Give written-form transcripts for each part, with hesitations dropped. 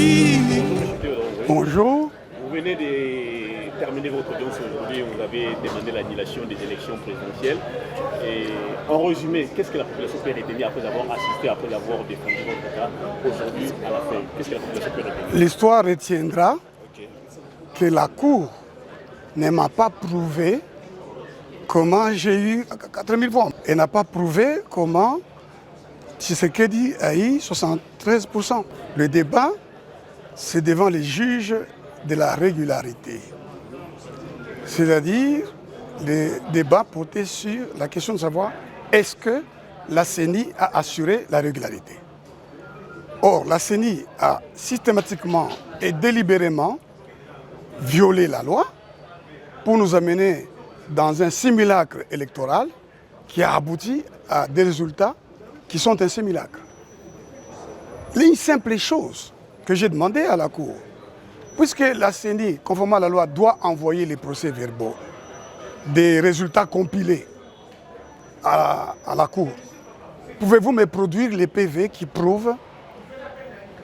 Oui, bonjour. Vous venez de terminer votre audience aujourd'hui, vous avez demandé l'annulation des élections présidentielles. Et en résumé, qu'est-ce que la population peut retenir après avoir assisté, après avoir défendu votre cas aujourd'hui à la fin? Qu'est-ce que la population peut retenir? L'histoire retiendra que la Cour ne m'a pas prouvé comment j'ai eu 4000 voix. Elle n'a pas prouvé comment Tshisekedi a eu 73%. Le débat, c'est devant les juges de la régularité. C'est-à-dire, le débat portait sur la question de savoir est-ce que la CENI a assuré la régularité. Or, la CENI a systématiquement et délibérément violé la loi pour nous amener dans un simulacre électoral qui a abouti à des résultats qui sont un simulacre. Une simple chose que j'ai demandé à la Cour, puisque la CENI, conformément à la loi, doit envoyer les procès-verbaux des résultats compilés à la Cour, pouvez-vous me produire les PV qui prouvent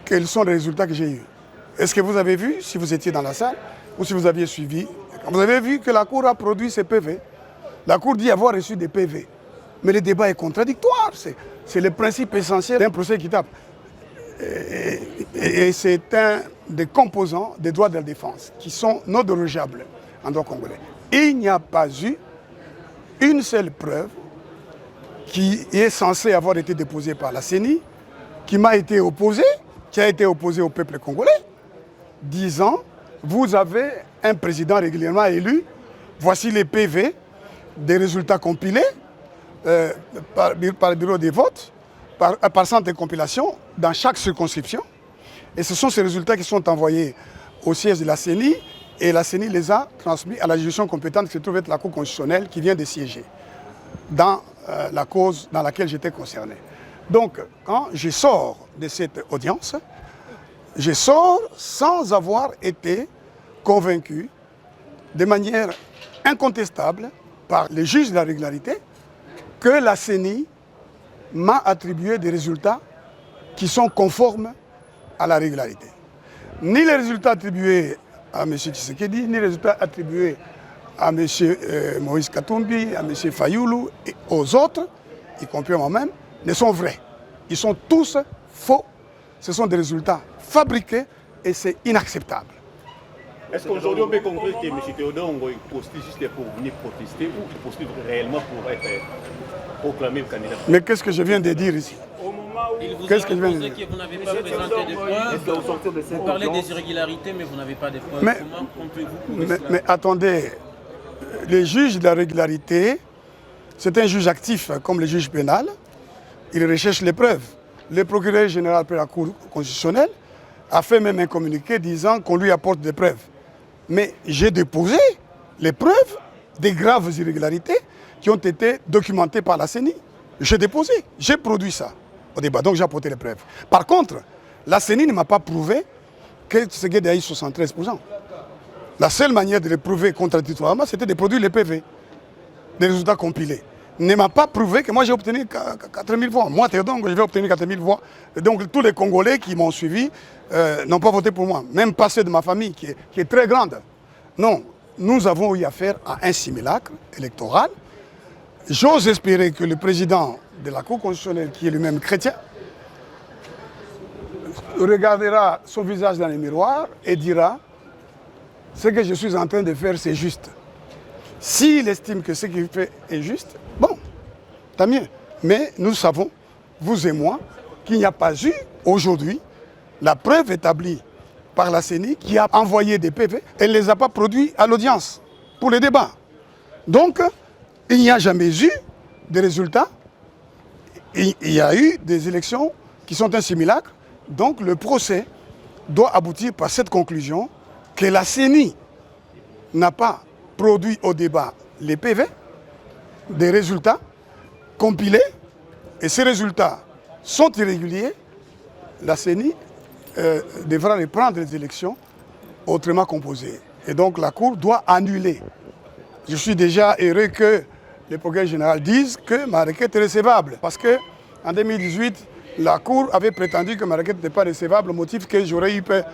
quels sont les résultats que j'ai eus? Est-ce que vous avez vu, si vous étiez dans la salle, ou si vous aviez suivi, vous avez vu que la Cour a produit ces PV. La Cour dit avoir reçu des PV. Mais le débat est contradictoire. C'est le principe essentiel d'un procès équitable. Et c'est un des composants des droits de la défense qui sont non dérogeables en droit congolais. Il n'y a pas eu une seule preuve qui est censée avoir été déposée par la CENI, qui m'a été opposée, qui a été opposée au peuple congolais, disant vous avez un président régulièrement élu, voici les PV des résultats compilés par le bureau des votes, par centre de compilation dans chaque circonscription. Et ce sont ces résultats qui sont envoyés au siège de la CENI et la CENI les a transmis à la juridiction compétente qui se trouve être la Cour constitutionnelle qui vient de siéger dans la cause dans laquelle j'étais concerné. Donc, quand je sors de cette audience, je sors sans avoir été convaincu de manière incontestable par les juges de la régularité que la CENI m'a attribué des résultats qui sont conformes à la régularité. Ni les résultats attribués à M. Tshisekedi, ni les résultats attribués à M. Moïse Katumbi, à M. Fayoulou et aux autres, y compris moi-même, ne sont vrais. Ils sont tous faux. Ce sont des résultats fabriqués et c'est inacceptable. Est-ce qu'aujourd'hui on peut conclure que M. Théodore Ngoï postule juste pour venir protester ou postule réellement pour être proclamé candidat? Mais qu'est-ce que je viens de dire ici? Qu'est-ce que je viens de dire? Vous n'avez pas présenté de preuves. Vous parlez des irrégularités, mais vous n'avez pas de preuves. Comment comptez-vous? Mais attendez, les juges de la régularité, c'est un juge actif comme le juge pénal. Il recherche les preuves. Le procureur général de la Cour constitutionnelle a fait même un communiqué disant qu'on lui apporte des preuves. Mais j'ai déposé les preuves des graves irrégularités qui ont été documentées par la CENI. J'ai déposé, j'ai produit ça au débat, donc j'ai apporté les preuves. Par contre, la CENI ne m'a pas prouvé que Tshisekedi a eu 73%. La seule manière de le prouver contradictoirement, c'était de produire les PV, des résultats compilés. Ne m'a pas prouvé que moi j'ai obtenu 4000 voix. Moi, Théodore, je vais obtenir 4000 voix. Et donc tous les Congolais qui m'ont suivi n'ont pas voté pour moi. Même pas ceux de ma famille qui est très grande. Non, nous avons eu affaire à un simulacre électoral. J'ose espérer que le président de la Cour constitutionnelle, qui est lui-même chrétien, regardera son visage dans le miroir et dira « Ce que je suis en train de faire, c'est juste ». S'il estime que ce qu'il fait est juste, bon, tant mieux. Mais nous savons, vous et moi, qu'il n'y a pas eu aujourd'hui la preuve établie par la CENI qui a envoyé des PV. Elle ne les a pas produits à l'audience pour le débat. Donc, il n'y a jamais eu de résultats. Il y a eu des élections qui sont un simulacre. Donc, le procès doit aboutir par cette conclusion que la CENI n'a pas produit au débat les PV, des résultats compilés, et ces résultats sont irréguliers, la CENI devra reprendre les élections autrement composées. Et donc la Cour doit annuler. Je suis déjà heureux que le procureur général dise que ma requête est recevable, parce qu'en 2018, la Cour avait prétendu que ma requête n'était pas recevable au motif que j'aurais eu peur.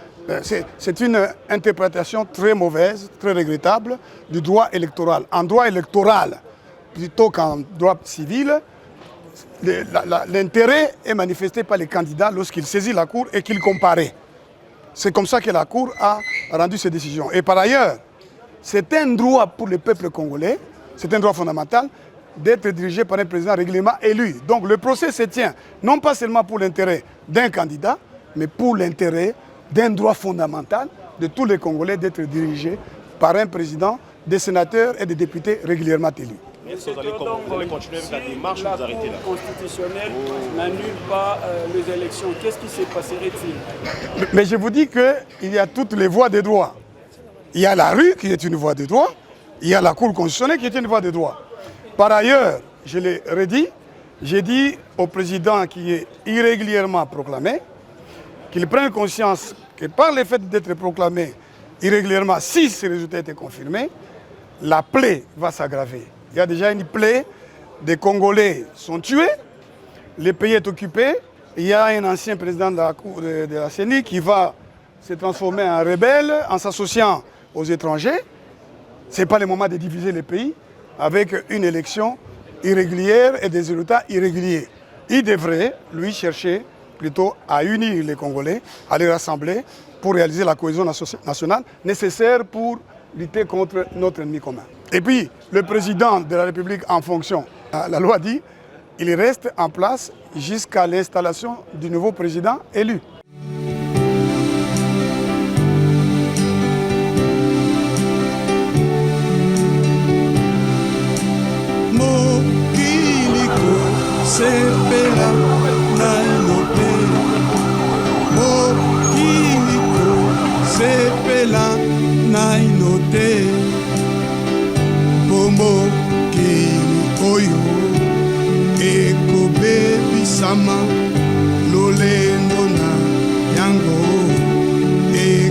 C'est une interprétation très mauvaise, très regrettable du droit électoral. En droit électoral, plutôt qu'en droit civil, l'intérêt est manifesté par les candidats lorsqu'ils saisissent la Cour et qu'ils comparaient. C'est comme ça que la Cour a rendu ses décisions. Et par ailleurs, c'est un droit pour le peuple congolais, c'est un droit fondamental, d'être dirigé par un président régulièrement élu. Donc le procès se tient non pas seulement pour l'intérêt d'un candidat, mais pour l'intérêt d'un droit fondamental de tous les Congolais d'être dirigés par un président, des sénateurs et des députés régulièrement élus. Est-ce que vous allez continuer avec la démarche ou vous arrêtez là? La Cour constitutionnelle n'annule pas les élections. Qu'est-ce qui se passerait-il? Mais je vous dis qu'il y a toutes les voies de droit. Il y a la rue qui est une voie de droit, il y a la Cour constitutionnelle qui est une voie de droit. Par ailleurs, je l'ai redit, j'ai dit au président qui est irrégulièrement proclamé qu'il prenne conscience que par le fait d'être proclamé irrégulièrement, si ces résultats étaient confirmés, la plaie va s'aggraver. Il y a déjà une plaie, des Congolais sont tués, le pays est occupé, il y a un ancien président de la Cour de la CENI qui va se transformer en rebelle en s'associant aux étrangers. Ce n'est pas le moment de diviser le pays avec une élection irrégulière et des résultats irréguliers. Il devrait, lui, chercher plutôt à unir les Congolais, à les rassembler pour réaliser la cohésion nationale nécessaire pour lutter contre notre ennemi commun. Et puis, le président de la République en fonction, la loi dit, il reste en place jusqu'à l'installation du nouveau président élu. Sepela nainote mokiliko sepela nainote bomokili oyo ekobebisama lolendo na yango.